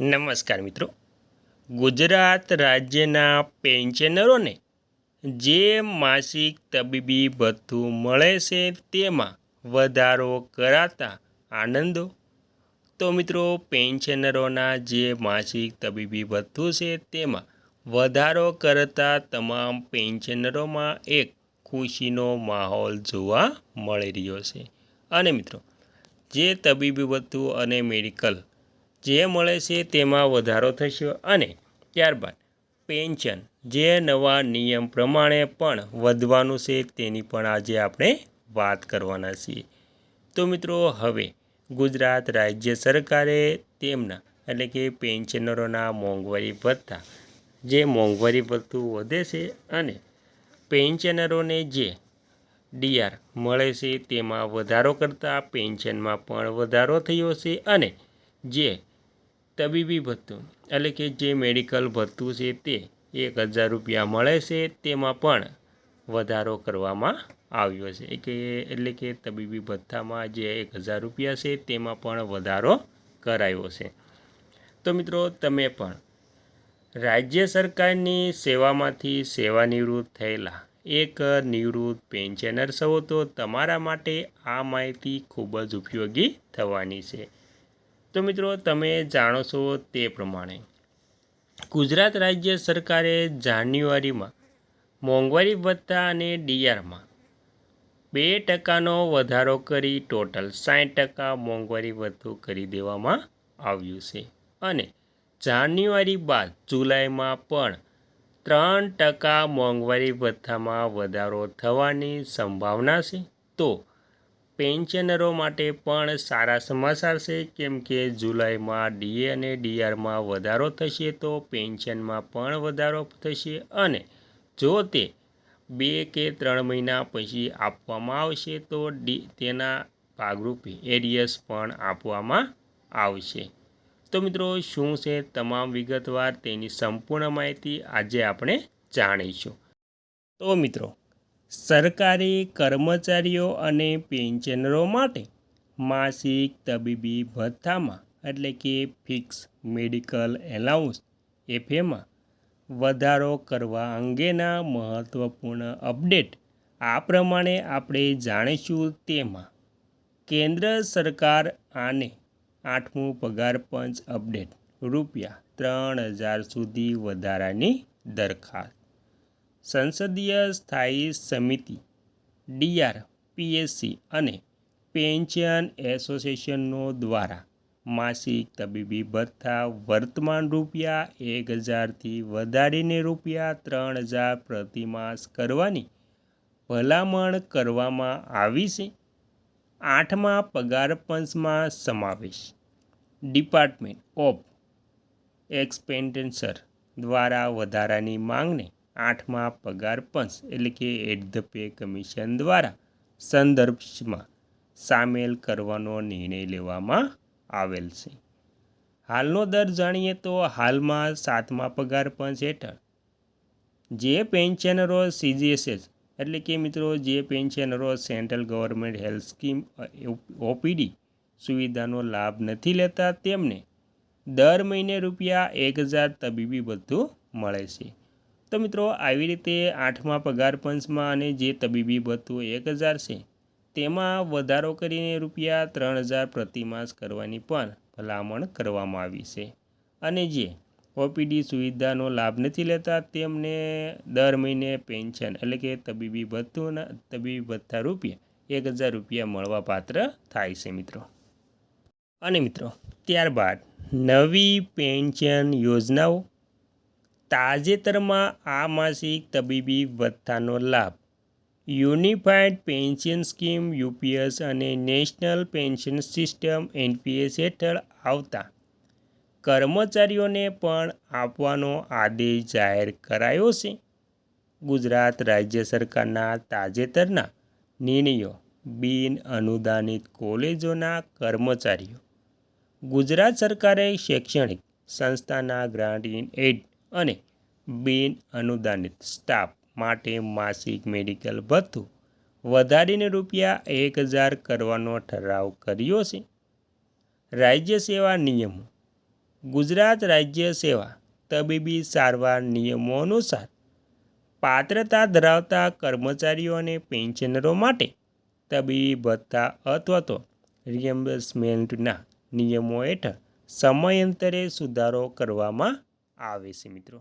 નમસ્કાર મિત્રો, ગુજરાત રાજ્યના પેન્શનરોને જે માસિક તબીબી ભથ્થું મળે છે તેમાં વધારો કરાતા આનંદો. તો મિત્રો, પેન્શનરોના જે માસિક તબીબી ભથ્થું છે તેમાં વધારો કરતા તમામ પેન્શનરોમાં એક ખુશીનો માહોલ જોવા મળી રહ્યો છે. અને મિત્રો, જે તબીબી ભથ્થું અને મેડિકલ જે મળે છે તેમાં વધારો થશે અને ત્યારબાદ પેન્શન જે નવા નિયમ પ્રમાણે પણ વધવાનું છે તેની પણ આજે આપણે વાત કરવાના છીએ. તો મિત્રો, હવે ગુજરાત રાજ્ય સરકારે તેમના એટલે કે પેન્શનરોના મોંઘવારી ભથ્થા જે મોંઘવારી ભથ્થું વધે છે અને પેન્શનરોને જે ડીઆર મળે છે તેમાં વધારો કરતાં પેન્શનમાં પણ વધારો થયો છે અને જે તબીબી ભથ્થું એટલે કે જે મેડિકલ ભથ્થું છે તે 1000 રૂપિયા મળે છે તેમાં પણ વધારો કરવામાં આવ્યો છે એટલે કે તબીબી ભથ્થામાં જે 1000 રૂપિયા છે તેમાં પણ વધારો કરાયો છે. તો મિત્રો, તમે પણ રાજ્ય સરકારની સેવામાંથી સેવાનિવૃત્ત થયેલા એક નિવૃત્ત પેન્શનર છો તો તમારા માટે આ માહિતી ખૂબ જ ઉપયોગી થવાની છે. તો મિત્રો, તમે જાણો છો તે પ્રમાણે ગુજરાત રાજ્ય સરકારે જાન્યુઆરીમાં મોંઘવારી ભથ્થા અને ડીઆરમાં 2% વધારો કરી ટોટલ 60% મોંઘવારી ભથ્થું કરી દેવામાં આવ્યું છે અને જાન્યુઆરી બાદ જુલાઈમાં પણ 3% મોંઘવારી ભથ્થામાં વધારો થવાની સંભાવના છે. તો પેન્શનરો માટે પણ સારા સમાચાર છે, કેમ કે જુલાઈમાં ડીએ અને ડીઆરમાં વધારો થશે તો પેન્શનમાં પણ વધારો થશે અને જો તે 2 કે 3 મહિના પછી આપવામાં આવશે તો તેના ભાગરૂપે એરિયર્સ પણ આપવામાં આવશે. તો મિત્રો, શું છે તમામ વિગતવાર તેની સંપૂર્ણ માહિતી આજે આપણે જાણીશું. તો મિત્રો, સરકારી કર્મચારીઓ અને પેન્શનરો માટે માસિક તબીબી ભથ્થામાં એટલે કે ફિક્સ મેડિકલ એલાઉન્સ એફએમાં વધારો કરવા અંગેના મહત્ત્વપૂર્ણ અપડેટ આ પ્રમાણે આપણે જાણીશું. તેમાં કેન્દ્ર સરકાર આને 8મું પગાર પંચ અપડેટ ₹3000 સુધી વધારાની દરખાસ્ત. સંસદીય સ્થાયી સમિતિ ડીઆર, પીએસસી અને પેન્શન એસોસિએશનો દ્વારા માસિક તબીબી ભથ્થા વર્તમાન ₹1000થી વધારીને ₹3000 પ્રતિમાસ કરવાની ભલામણ કરવામાં આવી છે. 8મા પગાર પંચમાં સમાવેશ ડિપાર્ટમેન્ટ ઓફ એક્સપેન્ડિચર દ્વારા વધારાની માંગને 8મા પગાર પંચ એટલે કે એટ ધ પે કમિશન દ્વારા સંદર્ભમાં સામેલ કરવાનો નિર્ણય લેવામાં આવેલ છે. હાલનો દર જાણીએ તો હાલમાં 7મા પગાર પંચ હેઠળ જે પેન્શનરો સીજીએચએસ એટલે કે મિત્રો જે પેન્શનરો central government health scheme OPD સુવિધાનો લાભ નથી લેતા તેમને દર મહિને ₹1000 તબીબી ભથ્થું મળે છે. તો મિત્રો, આવી રીતે 8મા પગાર પંચમાં અને જે તબીબી ભથ્થું 1000 છે તેમાં વધારો કરીને ₹3000 પ્રતિમાસ કરવાની પણ ભલામણ કરવામાં આવી છે અને જે ઓપીડી સુવિધાનો લાભ નથી લેતા તેમને દર મહિને પેન્શન એટલે કે તબીબી ભથ્થા ₹1000 મળવા પાત્ર થાય છે મિત્રો. અને મિત્રો, ત્યારબાદ નવી પેન્શન યોજનાઓ. તાજેતરમાં આ માસિક તબીબી ભથ્થાનો લાભ યુનિફાઈડ પેન્શન સ્કીમ યુપીએસ અને નેશનલ પેન્શન સિસ્ટમ એનપીએસ હેઠળ આવતા કર્મચારીઓને પણ આપવાનો આદેશ જાહેર કરાયો છે. ગુજરાત રાજ્ય સરકારના તાજેતરના નિર્ણયો બિન અનુદાનિત કોલેજોના કર્મચારીઓ. ગુજરાત સરકારે શૈક્ષણિક સંસ્થાના ગ્રાન્ટ ઇન એડ અને બિન અનુદાનિત સ્ટાફ માટે માસિક મેડિકલ ભથ્થું વધારીને ₹1000 કરવાનો ઠરાવ કર્યો છે. રાજ્ય સેવા નિયમો ગુજરાત રાજ્ય સેવા તબીબી સારવાર નિયમો અનુસાર પાત્રતા ધરાવતા કર્મચારીઓ અને પેન્શનરો માટે તબીબી ભથ્થા અથવા તો રિએમ્બર્સમેન્ટના નિયમો હેઠળ સમયાંતરે સુધારો કરવામાં આવે છે મિત્રો।